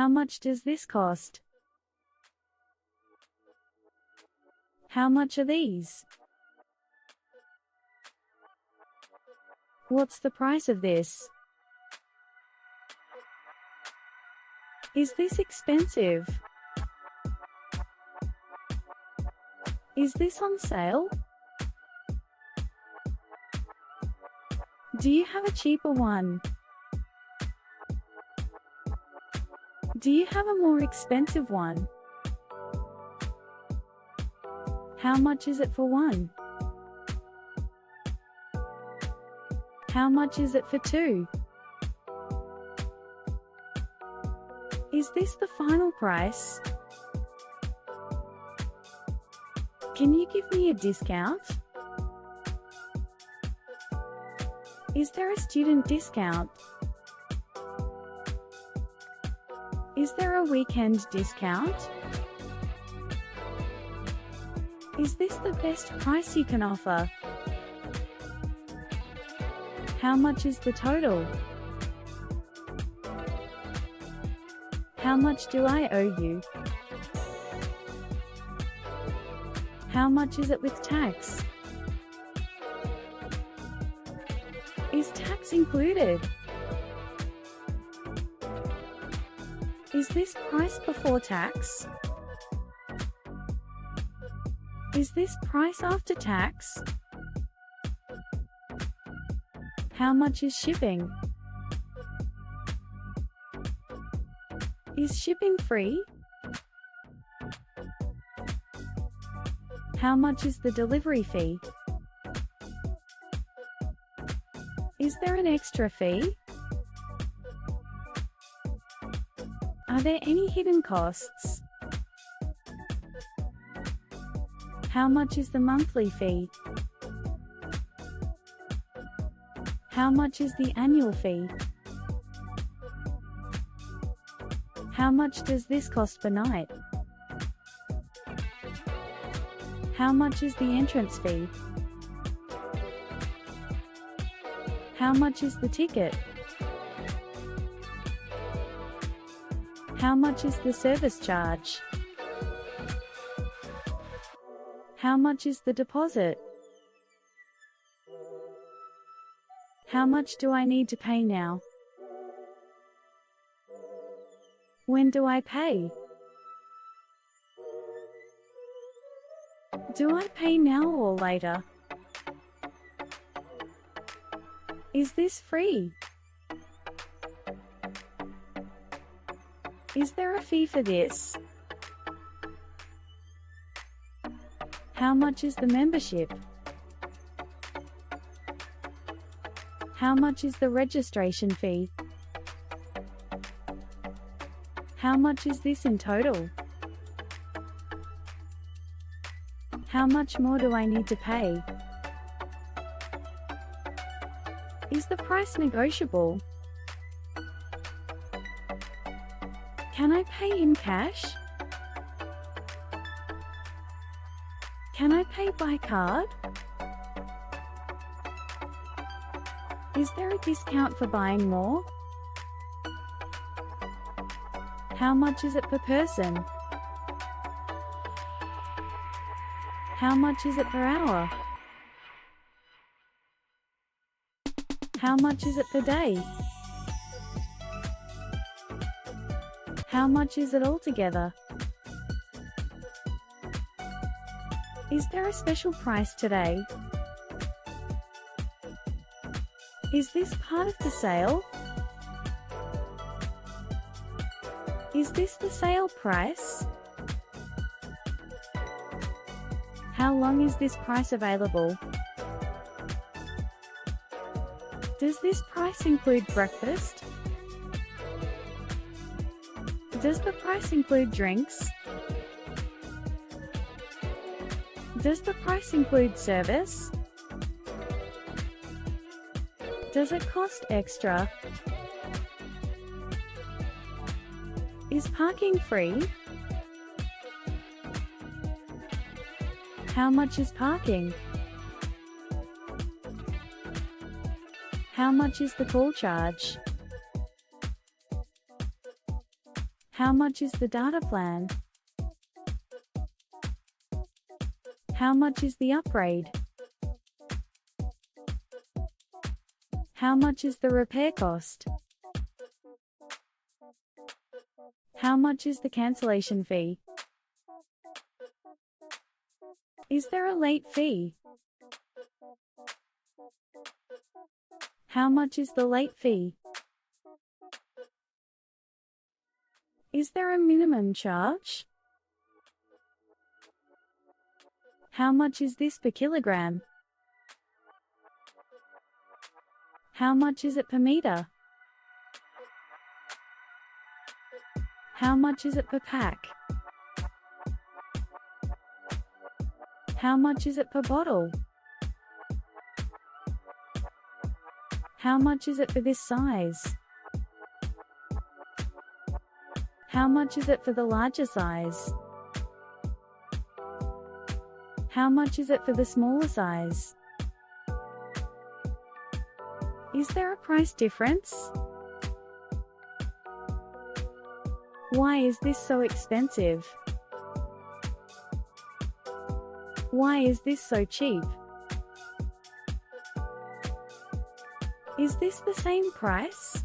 How much does this cost? How much are these? What's the price of this? Is this expensive? Is this on sale? Do you have a cheaper one? Do you have a more expensive one? How much is it for one? How much is it for two? Is this the final price? Can you give me a discount? Is there a student discount? Is there a weekend discount? Is this the best price you can offer? How much is the total? How much do I owe you? How much is it with tax? Is tax included? Is this price before tax? Is this price after tax? How much is shipping? Is shipping free? How much is the delivery fee? Is there an extra fee? Are there any hidden costs? How much is the monthly fee? How much is the annual fee? How much does this cost per night? How much is the entrance fee? How much is the ticket? How much is the service charge? How much is the deposit? How much do I need to pay now? When do I pay? Do I pay now or later? Is this free? Is there a fee for this? How much is the membership? How much is the registration fee? How much is this in total? How much more do I need to pay? Is the price negotiable? Can I pay in cash? Can I pay by card? Is there a discount for buying more? How much is it per person? How much is it per hour? How much is it per day? How much is it altogether? Is there a special price today? Is this part of the sale? Is this the sale price? How long is this price available? Does this price include breakfast? Does the price include drinks? Does the price include service? Does it cost extra? Is parking free? How much is parking? How much is the call charge? How much is the data plan? How much is the upgrade? How much is the repair cost? How much is the cancellation fee? Is there a late fee? How much is the late fee? Is there a minimum charge? How much is this per kilogram? How much is it per meter? How much is it per pack? How much is it per bottle? How much is it for this size? How much is it for the larger size? How much is it for the smaller size? Is there a price difference? Why is this so expensive? Why is this so cheap? Is this the same price?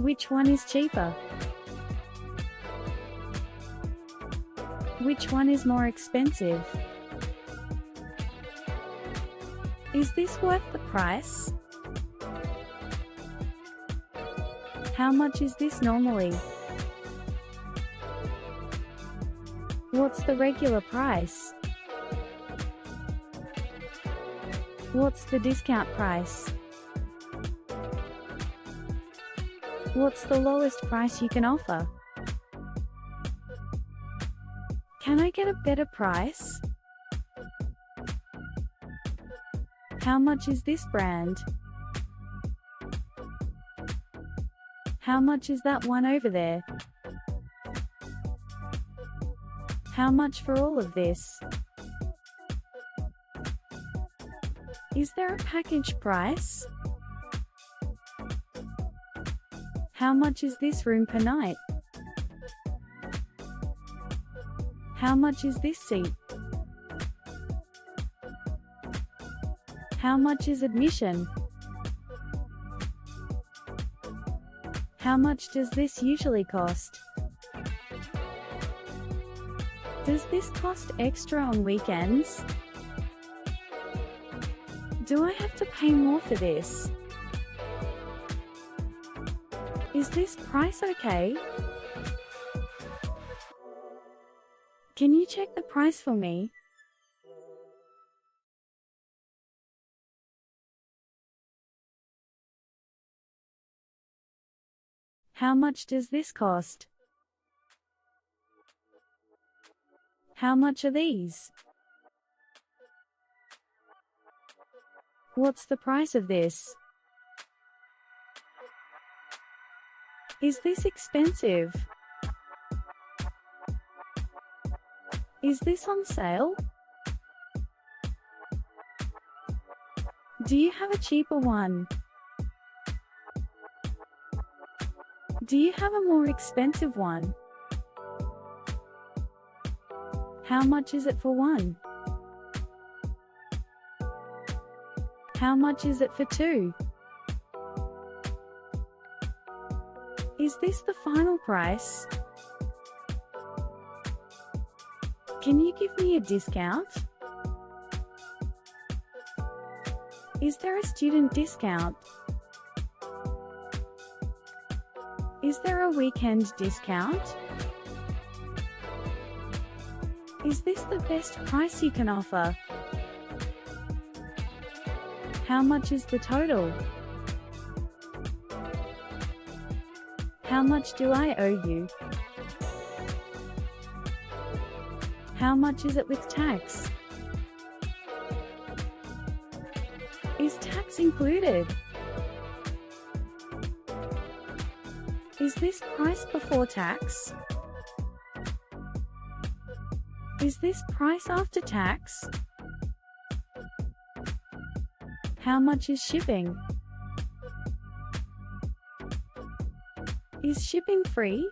Which one is cheaper? Which one is more expensive? Is this worth the price? How much is this normally? What's the regular price? What's the discount price? What's the lowest price you can offer? Can I get a better price? How much is this brand? How much is that one over there? How much for all of this? Is there a package price? How much is this room per night? How much is this seat? How much is admission? How much does this usually cost? Does this cost extra on weekends? Do I have to pay more for this? Is this price okay? Can you check the price for me? How much does this cost? How much are these? What's the price of this? Is this expensive? Is this on sale? Do you have a cheaper one? Do you have a more expensive one? How much is it for one? How much is it for two? Is this the final price? Can you give me a discount? Is there a student discount? Is there a weekend discount? Is this the best price you can offer? How much is the total? How much do I owe you? How much is it with tax? Is tax included? Is this price before tax? Is this price after tax? How much is shipping? Is shipping free?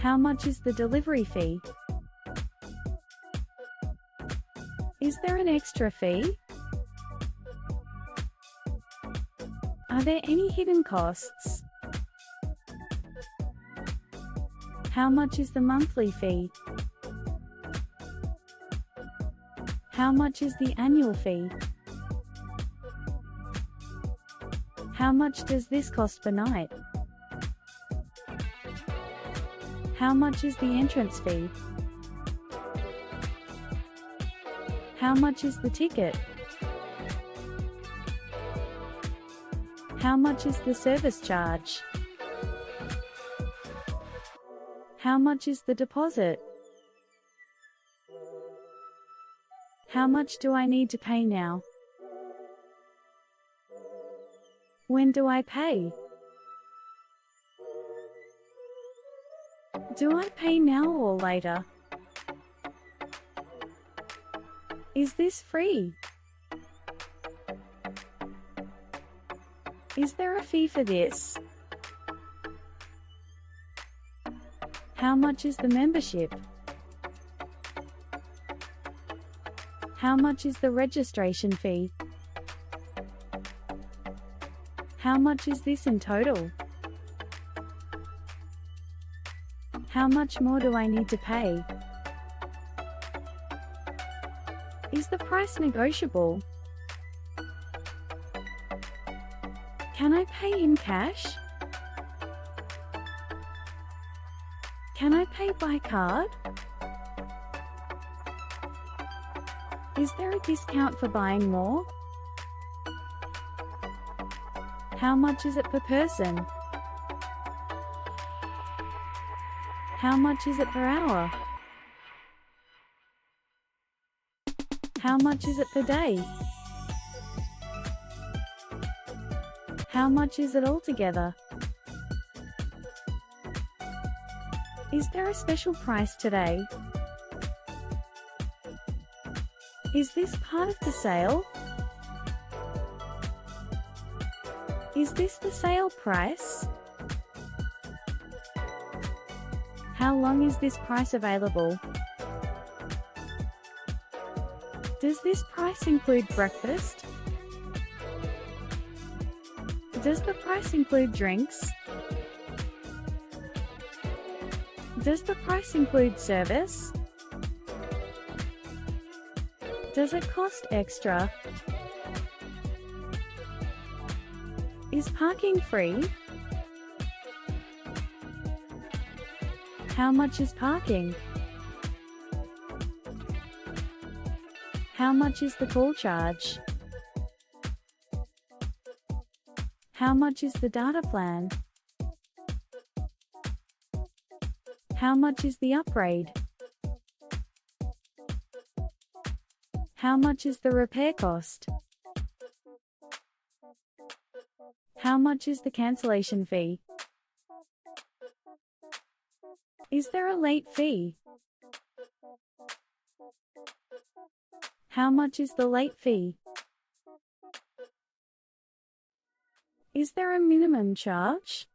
How much is the delivery fee? Is there an extra fee? Are there any hidden costs? How much is the monthly fee? How much is the annual fee? How much does this cost per night? How much is the entrance fee? How much is the ticket? How much is the service charge? How much is the deposit? How much do I need to pay now? When do I pay? Do I pay now or later? Is this free? Is there a fee for this? How much is the membership? How much is the registration fee? How much is this in total? How much more do I need to pay? Is the price negotiable? Can I pay in cash? Can I pay by card? Is there a discount for buying more? How much is it per person? How much is it per hour? How much is it per day? How much is it altogether? Is there a special price today? Is this part of the sale? Is this the sale price? How long is this price available? Does this price include breakfast? Does the price include drinks? Does the price include service? Does it cost extra? Is parking free? How much is parking? How much is the call charge? How much is the data plan? How much is the upgrade? How much is the repair cost? How much is the cancellation fee? Is there a late fee? How much is the late fee? Is there a minimum charge?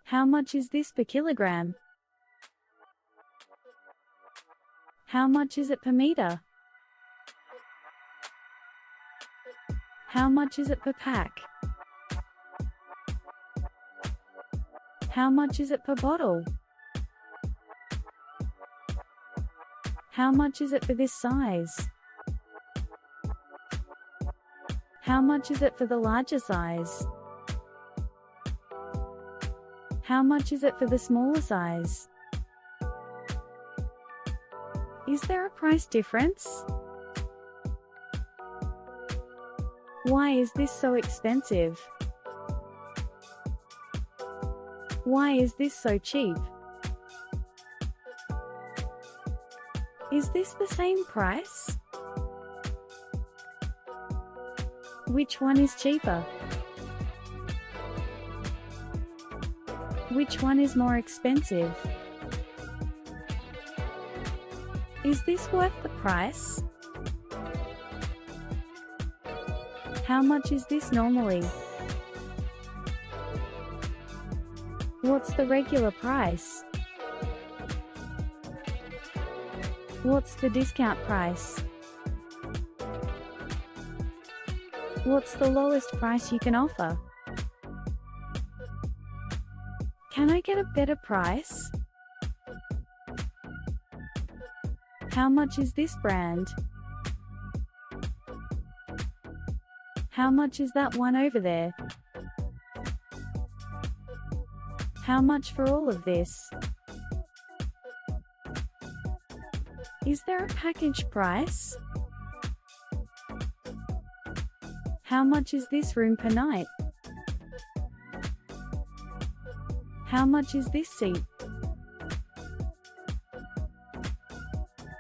How much is this per kilogram? How much is it per meter? How much is it per pack? How much is it per bottle? How much is it for this size? How much is it for the larger size? How much is it for the smaller size? Is there a price difference? Why is this so expensive? Why is this so cheap? Is this the same price? Which one is cheaper? Which one is more expensive? Is this worth the price? How much is this normally? What's the regular price? What's the discount price? What's the lowest price you can offer? Can I get a better price? How much is this brand? How much is that one over there? How much for all of this? Is there a package price? How much is this room per night? How much is this seat?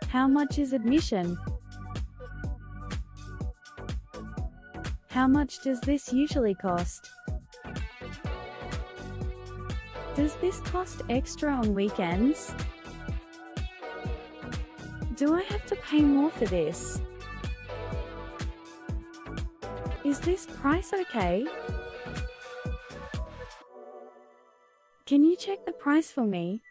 How much is admission? How much does this usually cost? Does this cost extra on weekends? Do I have to pay more for this? Is this price okay? Can you check the price for me?